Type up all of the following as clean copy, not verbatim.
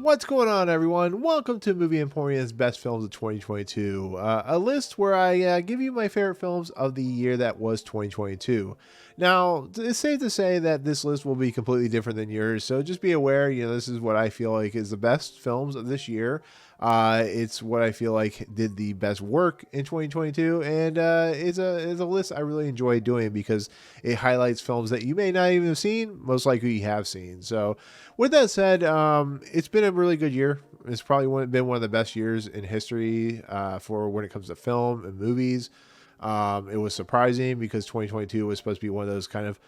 What's going on, everyone? Welcome to Movie Emporium's Best Films of 2022, a list where I give you my favorite films of the year that was 2022. Now, it's safe to say that this list will be completely different than yours, so just be aware, this is what I feel like is the best films of this year. It's what I feel like did the best work in 2022, and it's a list I really enjoy doing because it highlights films that you may not even have seen, most likely you have seen. So, with that said, it's been a really good year. It's probably been one of the best years in history for when it comes to film and movies. It was surprising because 2022 was supposed to be one of those kind of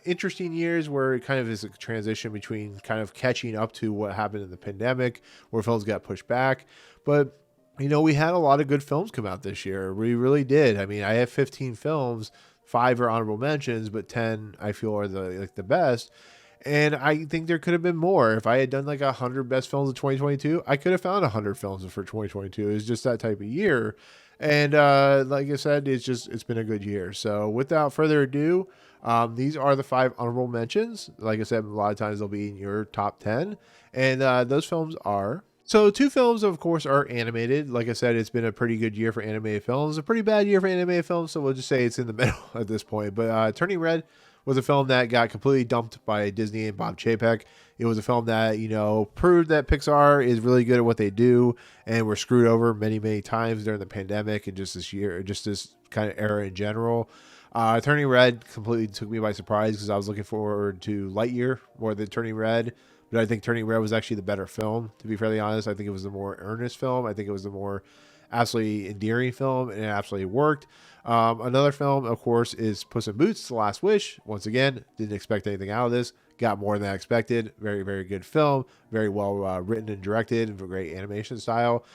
interesting years where it kind of is a transition between kind of catching up to what happened in the pandemic, where films got pushed back. But we had a lot of good films come out this year. We really did. I mean, I have 15 films, 5 are honorable mentions, but 10 I feel are the best. And I think there could have been more. If I had done like 100 best films of 2022, I could have found 100 films for 2022. It's just that type of year. And like I said, it's been a good year. So without further ado, these are the 5 honorable mentions. Like I said, a lot of times they'll be in your top 10. And those films are... So 2 films, of course, are animated. Like I said, it's been a pretty good year for animated films. A pretty bad year for animated films, so we'll just say it's in the middle at this point. But Turning Red was a film that got completely dumped by Disney and Bob Chapek. It was a film that, proved that Pixar is really good at what they do and were screwed over many, many times during the pandemic and just this year, just this kind of era in general. Turning Red completely took me by surprise because I was looking forward to Lightyear more than Turning Red. But I think Turning Red was actually the better film, to be fairly honest. I think it was the more earnest film. I think it was the more absolutely endearing film, and it absolutely worked. Another film, of course, is Puss in Boots: The Last Wish. Once again, didn't expect anything out of this. Got more than I expected. Very, very good film. Very well written and directed, and a great animation style.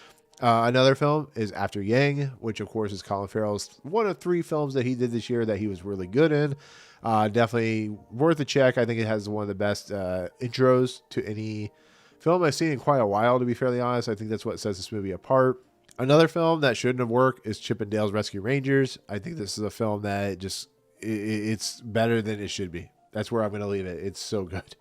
Another film is After Yang, which, of course, is Colin Farrell's one of 3 films that he did this year that he was really good in. Definitely worth a check. I think it has one of the best intros to any film I've seen in quite a while, to be fairly honest. I think that's what sets this movie apart. Another film that shouldn't have worked is Chip 'n Dale's Rescue Rangers. I think this is a film that it's better than it should be. That's where I'm going to leave it. It's so good.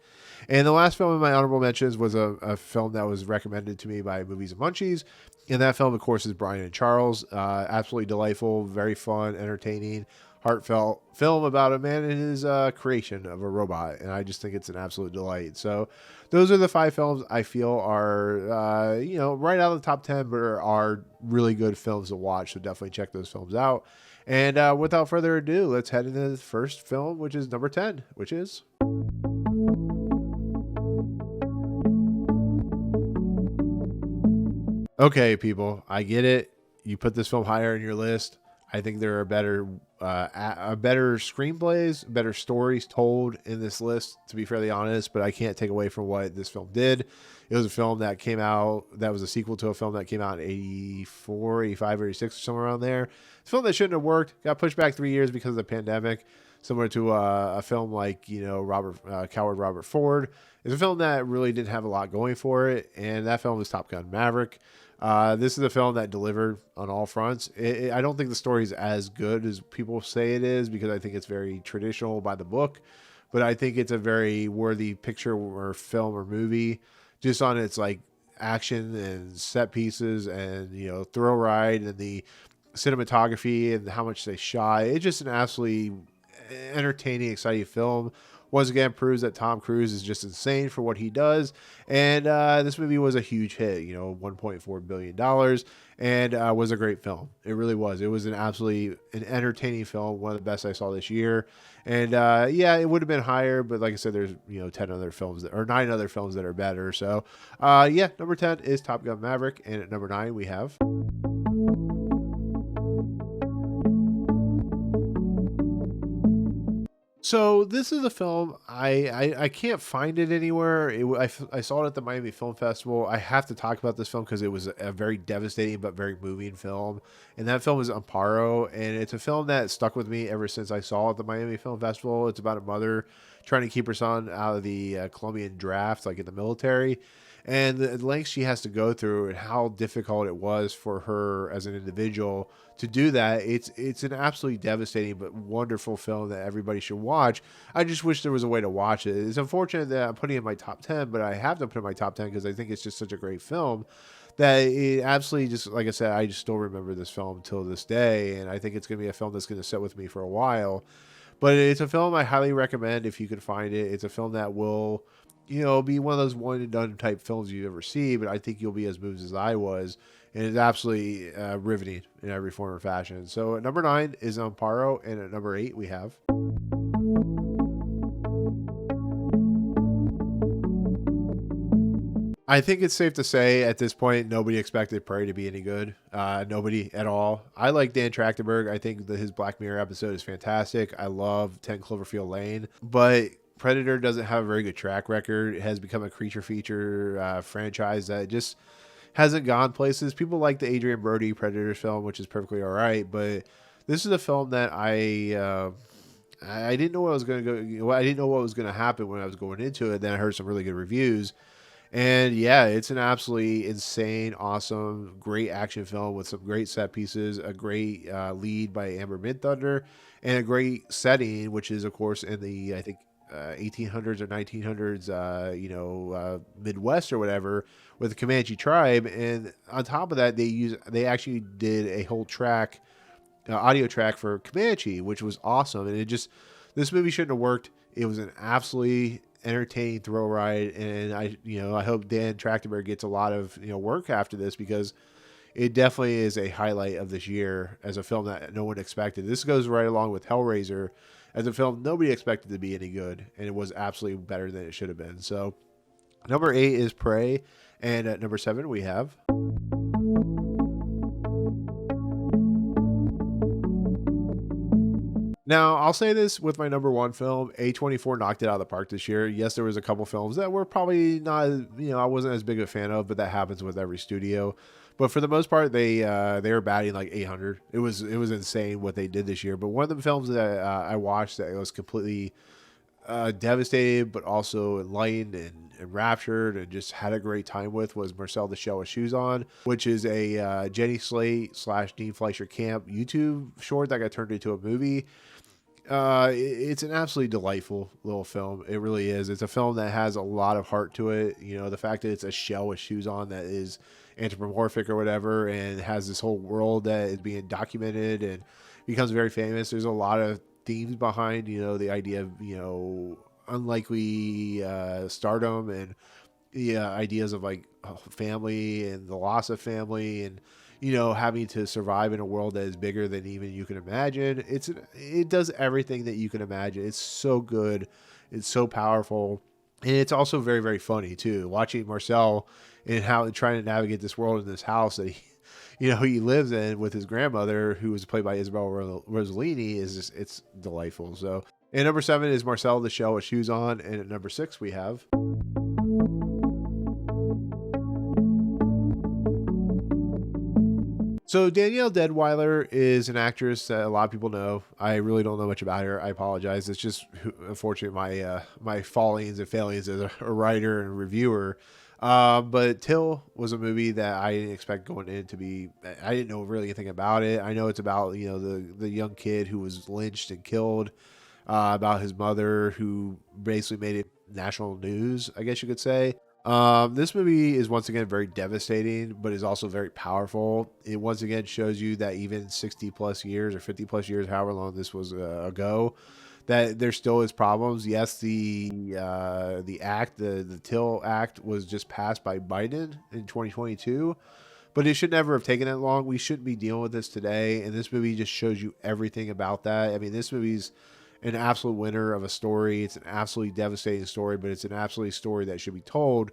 And the last film in my honorable mentions was a film that was recommended to me by Movies and Munchies. And that film, of course, is Brian and Charles. Absolutely delightful, very fun, entertaining, heartfelt film about a man and his creation of a robot. And I just think it's an absolute delight. So those are the 5 films I feel are, right out of the top 10, but are really good films to watch. So definitely check those films out. And without further ado, let's head into the first film, which is number 10, which is... Okay, people, I get it. You put this film higher in your list. I think there are better screenplays, better stories told in this list, to be fairly honest, but I can't take away from what this film did. It was a film that came out, that was a sequel to a film that came out in 84, 85, or 86, or somewhere around there. It's a film that shouldn't have worked, got pushed back 3 years because of the pandemic, similar to a film like, Coward Robert Ford. It's a film that really didn't have a lot going for it, and that film was Top Gun Maverick. This is a film that delivered on all fronts. I don't think the story is as good as people say it is because I think it's very traditional by the book, but I think it's a very worthy picture or film or movie just on its like action and set pieces and, thrill ride and the cinematography and how much they shot. It's just an absolutely entertaining, exciting film. Once again, proves that Tom Cruise is just insane for what he does. And this movie was a huge hit, $1.4 billion, and was a great film. It really was. It was an entertaining film, one of the best I saw this year. And it would have been higher, but like I said, there's 9 other films that are better. So number 10 is Top Gun Maverick, and at number 9 we have... So this is a film I can't find it anywhere. I saw it at the Miami Film Festival. I have to talk about this film because it was a very devastating but very moving film. And that film is Amparo, and it's a film that stuck with me ever since I saw it at the Miami Film Festival. It's about a mother trying to keep her son out of the Colombian draft, like in the military, and the lengths she has to go through and how difficult it was for her as an individual to do that. It's an absolutely devastating but wonderful film that everybody should watch. I just wish there was a way to watch it. It's unfortunate that I'm putting it in my top 10, but I have to put it in my top 10 because I think it's just such a great film that it absolutely, just like I said, I just still remember this film till this day, and I think it's going to be a film that's going to sit with me for a while. But it's a film I highly recommend if you can find it. It's a film that will, be one of those one and done type films you ever see, but I think you'll be as moved as I was, and it's absolutely riveting in every form or fashion. So at number 9 is Amparo, and at number 8 we have. I think it's safe to say at this point, nobody expected Prey to be any good. Nobody at all. I like Dan Trachtenberg. I think that his Black Mirror episode is fantastic. I love 10 Cloverfield Lane. But Predator doesn't have a very good track record. It has become a creature feature franchise that just hasn't gone places. People like the Adrian Brody Predator film, which is perfectly all right. But this is a film that I didn't know what was going to go. I didn't know what was going to happen when I was going into it. Then I heard some really good reviews. And yeah, it's an absolutely insane, awesome, great action film with some great set pieces, a great lead by Amber Midthunder, and a great setting, which is, of course, in the, I think, 1800s or 1900s, Midwest or whatever, with the Comanche tribe. And on top of that, they actually did a whole track, audio track for Comanche, which was awesome. And this movie shouldn't have worked. It was an absolutely entertaining thrill ride, and I hope Dan Trachtenberg gets a lot of work after this, because it definitely is a highlight of this year as a film that no one expected. This goes right along with Hellraiser as a film nobody expected to be any good, and it was absolutely better than it should have been. So number 8 is Prey, and at number 7 we have. Now, I'll say this with my number 1 film, A24 knocked it out of the park this year. Yes, there was a couple films that were probably not, I wasn't as big a fan of, but that happens with every studio. But for the most part, they were batting like 800. It was insane what they did this year. But one of the films that I watched that was completely devastated, but also enlightened and enraptured and just had a great time with, was Marcel the Shell with Shoes On, which is a Jenny Slate / Dean Fleischer Camp YouTube short that got turned into a movie. It's an absolutely delightful little film. It really is. It's a film that has a lot of heart to it. The fact that it's a shell with shoes on that is anthropomorphic or whatever, and has this whole world that is being documented and becomes very famous. There's a lot of themes behind, the idea of, unlikely stardom, and the ideas of like family and the loss of family, and having to survive in a world that is bigger than even you can imagine. It does everything that you can imagine. It's so good. It's so powerful. And it's also very, very funny too. Watching Marcel and how trying to navigate this world in this house that he lives in with his grandmother, who was played by Isabel Rossellini, it's delightful. So, and number 7 is Marcel the Shell with Shoes On. And at number 6 we have. So Danielle Deadwyler is an actress that a lot of people know. I really don't know much about her. I apologize. It's just unfortunately my fallings and failings as a writer and reviewer. But Till was a movie that I didn't expect going in to be. I didn't know really anything about it. I know it's about the young kid who was lynched and killed. About his mother, who basically made it national news, I guess you could say. This movie is once again very devastating, but is also very powerful. It once again shows you that even 60 plus years or 50 plus years, however long this was ago, that there still is problems. Yes, the Till Act was just passed by Biden in 2022, but it should never have taken that long. We shouldn't be dealing with this today, and this movie just shows you everything about that. I mean, this movie's an absolute winner of a story. It's an absolutely devastating story, but it's an absolutely story that should be told.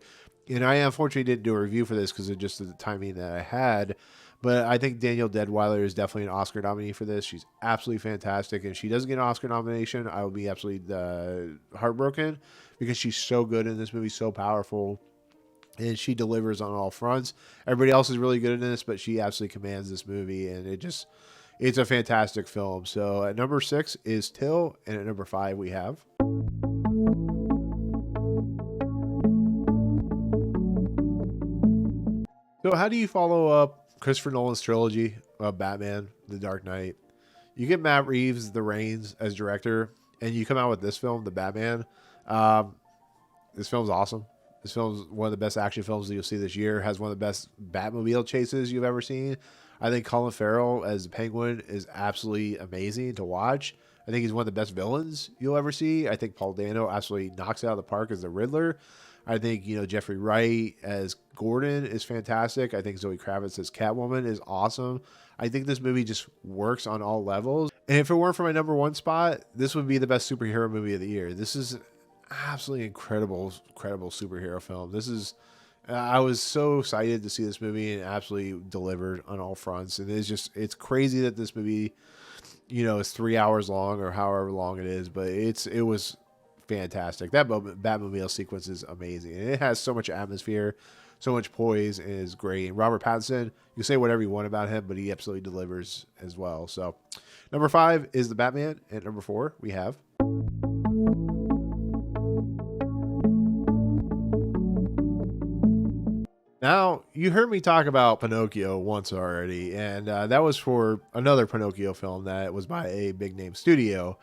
And I unfortunately didn't do a review for this because of just the timing that I had. But I think Danielle Deadwyler is definitely an Oscar nominee for this. She's absolutely fantastic. And if she doesn't get an Oscar nomination, I will be absolutely heartbroken, because she's so good in this movie, so powerful. And she delivers on all fronts. Everybody else is really good in this, but she absolutely commands this movie. And it's a fantastic film. So at number 6 is Till, and at number 5 we have. So, how do you follow up Christopher Nolan's trilogy of Batman, The Dark Knight? You get Matt Reeves, The Reigns as director, and you come out with this film, The Batman. Um, this film's awesome. This film's one of the best action films that you'll see this year. Has one of the best Batmobile chases you've ever seen. I think Colin Farrell as the Penguin is absolutely amazing to watch. I think he's one of the best villains you'll ever see. I think Paul Dano absolutely knocks it out of the park as the Riddler. I think, Jeffrey Wright as Gordon is fantastic. I think Zoe Kravitz as Catwoman is awesome. I think this movie just works on all levels. And if it weren't for my number one spot, this would be the best superhero movie of the year. This is absolutely incredible superhero film. This is I was so excited to see this movie and absolutely delivered on all fronts. And it's crazy that this movie, is 3 hours long or however long it is, but it was fantastic. That Batmobile sequence is amazing. And it has so much atmosphere, so much poise, and is great. And Robert Pattinson, you say whatever you want about him, but he absolutely delivers as well. So number 5 is the Batman, and number 4 we have Now, you heard me talk about Pinocchio once already, and that was for another Pinocchio film that was by a big name studio.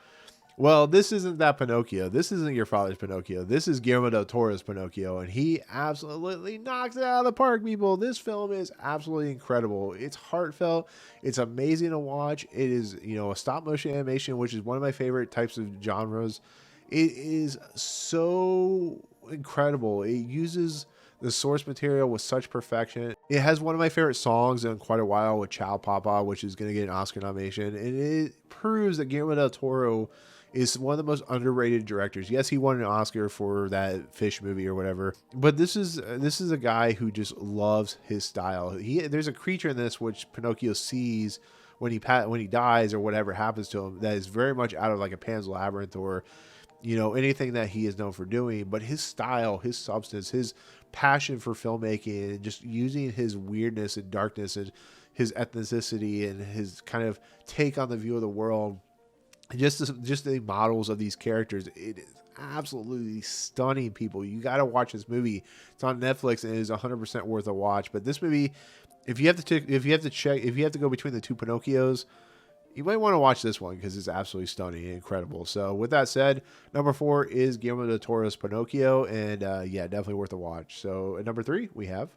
Well, this isn't that Pinocchio. This isn't your father's Pinocchio. This is Guillermo del Toro's Pinocchio, and he absolutely knocks it out of the park, people. This film is absolutely incredible. It's heartfelt. It's amazing to watch. It is, a stop motion animation, which is one of my favorite types of genres. It is so incredible. It uses the source material with such perfection. It has one of my favorite songs in quite a while with Ciao Papa, which is going to get an Oscar nomination. And it proves that Guillermo del Toro is one of the most underrated directors. Yes, he won an Oscar for that fish movie or whatever, but this is a guy who just loves his style. There's a creature in this which Pinocchio sees when he dies or whatever happens to him that is very much out of like a Pan's Labyrinth or anything that he is known for doing. But his style, his substance, his passion for filmmaking, and just using his weirdness and darkness and his ethnicity and his kind of take on the view of the world, just the models of these characters, it is absolutely stunning. People, you got to watch this movie. It's on Netflix and it is 100% worth a watch. But this movie, if you have to go between the two Pinocchios, you might want to watch this one because it's absolutely stunning and incredible. So with that said, number 4 is Guillermo del Toro's Pinocchio, and yeah, definitely worth a watch. So at number 3 we have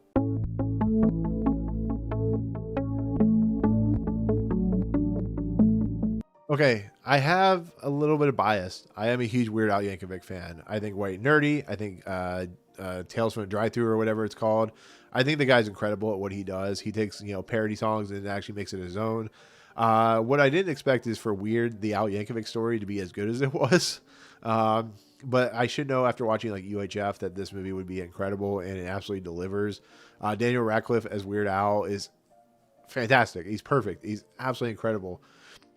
Okay, I have a little bit of bias. I am a huge Weird Al Yankovic fan. I think White Nerdy. I think Tales from a Drive-Thru or whatever it's called. I think the guy's incredible at what he does. He takes parody songs and actually makes it his own. What I didn't expect is for Weird, the Al Yankovic story, to be as good as it was. But I should know after watching like UHF that this movie would be incredible, and it absolutely delivers. Daniel Radcliffe as Weird Al is fantastic. He's perfect. He's absolutely incredible.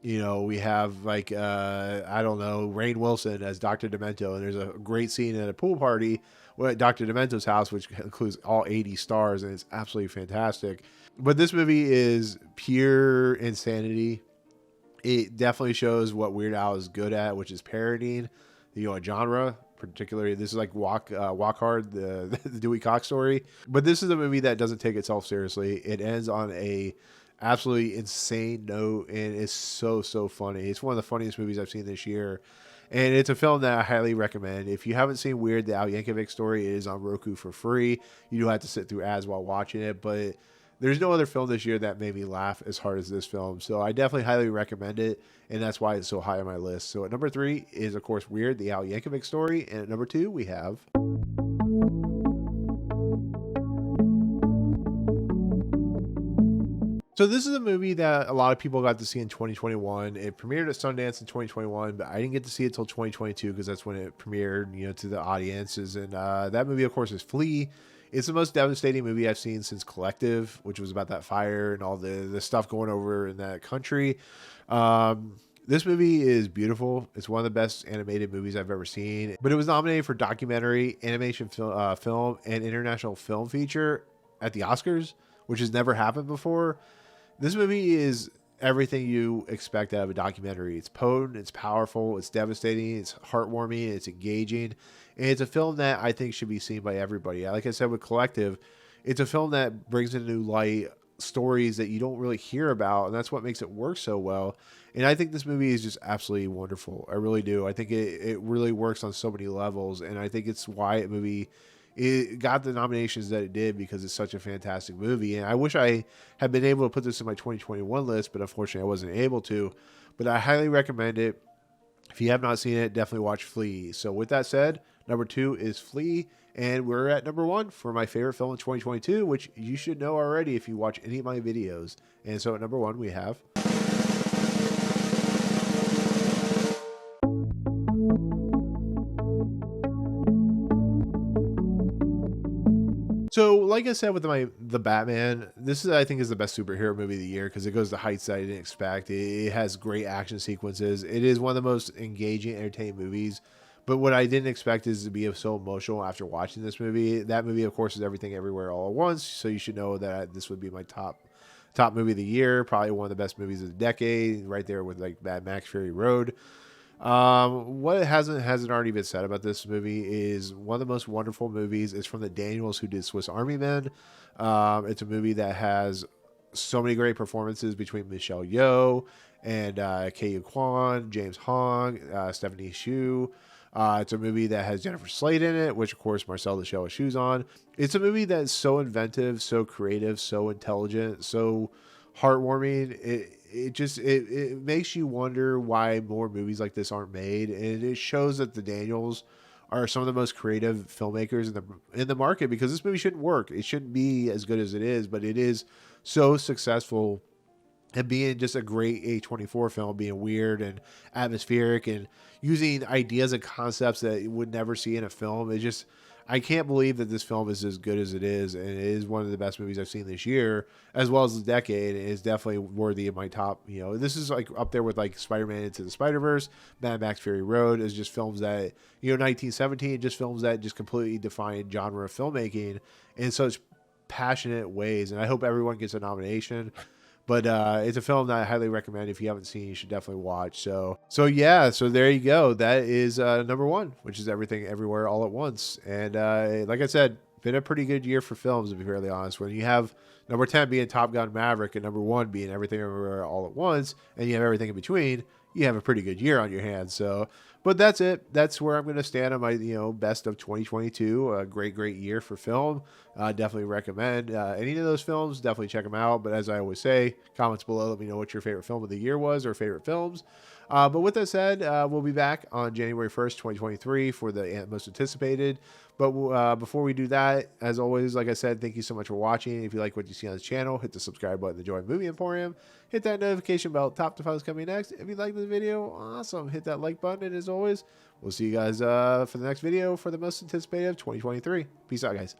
We have like I don't know, Rainn Wilson as Dr. Demento, and there's a great scene at a pool party at Dr. Demento's house, which includes all 80 stars, and it's absolutely fantastic. But this movie is pure insanity. It definitely shows what Weird Al is good at, which is parodying, a genre. Particularly, this is like Walk Hard, the Dewey Cox story. But this is a movie that doesn't take itself seriously. It ends on a absolutely insane note, and it's so funny. It's one of the funniest movies I've seen this year, and it's a film that I highly recommend. If you haven't seen Weird, the Al Yankovic story, it is on Roku for free. You do have to sit through ads while watching it, but there's no other film this year that made me laugh as hard as this film. So I definitely highly recommend it, and that's why it's so high on my list. So at number 3 is, of course, Weird, the Al Yankovic story, and at number 2 we have So this is a movie that a lot of people got to see in 2021. It premiered at Sundance in 2021, but I didn't get to see it till 2022 because that's when it premiered, to the audiences. And that movie, of course, is Flea. It's the most devastating movie I've seen since Collective, which was about that fire and all the stuff going over in that country. This movie is beautiful. It's one of the best animated movies I've ever seen. But it was nominated for documentary, animation film, and international film feature at the Oscars, which has never happened before. This movie is everything you expect out of a documentary. It's potent, it's powerful, it's devastating, it's heartwarming, it's engaging, and it's a film that I think should be seen by everybody. Like I said with Collective, it's a film that brings in new light stories that you don't really hear about, and that's what makes it work so well. And I think this movie is just absolutely wonderful. I really do. I think it really works on so many levels, and I think it's why it movie it got the nominations that it did, because it's such a fantastic movie. And I wish I had been able to put this in my 2021 list, but unfortunately I wasn't able to. But I highly recommend it. If you have not seen it, definitely watch Flea. So with that said, number 2 is Flea, and we're at number 1 for my favorite film in 2022, which you should know already if you watch any of my videos. And so at number 1 we have So, like I said with the Batman, this is, I think, is the best superhero movie of the year, because it goes to heights that I didn't expect. It has great action sequences. It is one of the most engaging, entertaining movies. But what I didn't expect is to be so emotional after watching this movie. That movie, of course, is Everything Everywhere All at Once. So you should know that this would be my top movie of the year. Probably one of the best movies of the decade, right there with like Mad Max Fury Road. What hasn't already been said about this movie is one of the most wonderful movies. It's from the Daniels who did Swiss Army Men. It's a movie that has so many great performances between Michelle Yeoh and Ke Kwan, James Hong, Stephanie Hsu. It's a movie that has Jennifer Slate in it, which of course Marcel the Shell has shoes on. It's a movie that's so inventive, so creative, so intelligent, so heartwarming. It makes you wonder why more movies like this aren't made, and it shows that the Daniels are some of the most creative filmmakers in the market, because this movie shouldn't work. It shouldn't be as good as it is, but it is so successful. And being just a great A24 film, being weird and atmospheric and using ideas and concepts that you would never see in a film. I can't believe that this film is as good as it is. And it is one of the best movies I've seen this year, as well as the decade. It is definitely worthy of my top. This is like up there with like Spider-Man Into the Spider-Verse, Mad Max Fury Road, is just films that, 1917, just films that just completely define genre of filmmaking in such passionate ways. And I hope everyone gets a nomination. But it's a film that I highly recommend. If you haven't seen, you should definitely watch. So there you go. That is number 1, which is Everything Everywhere All at Once. And like I said, been a pretty good year for films, to be fairly honest. When you have number 10 being Top Gun Maverick and number 1 being Everything Everywhere All at Once, and you have everything in between, you have a pretty good year on your hands. So, but that's it. That's where I'm going to stand on my, best of 2022. A great year for film. Definitely recommend any of those films. Definitely check them out. But as I always say, comments below, let me know what your favorite film of the year was, or favorite films. But with that said, we'll be back on January 1st, 2023 for the most anticipated. But before we do that, as always, like I said, thank you so much for watching. If you like what you see on this channel, hit the subscribe button to join Movie Emporium. Hit that notification bell, top to find what's coming next. If you like this video, awesome. Hit that like button. And as always, we'll see you guys for the next video for the most anticipated of 2023. Peace out, guys.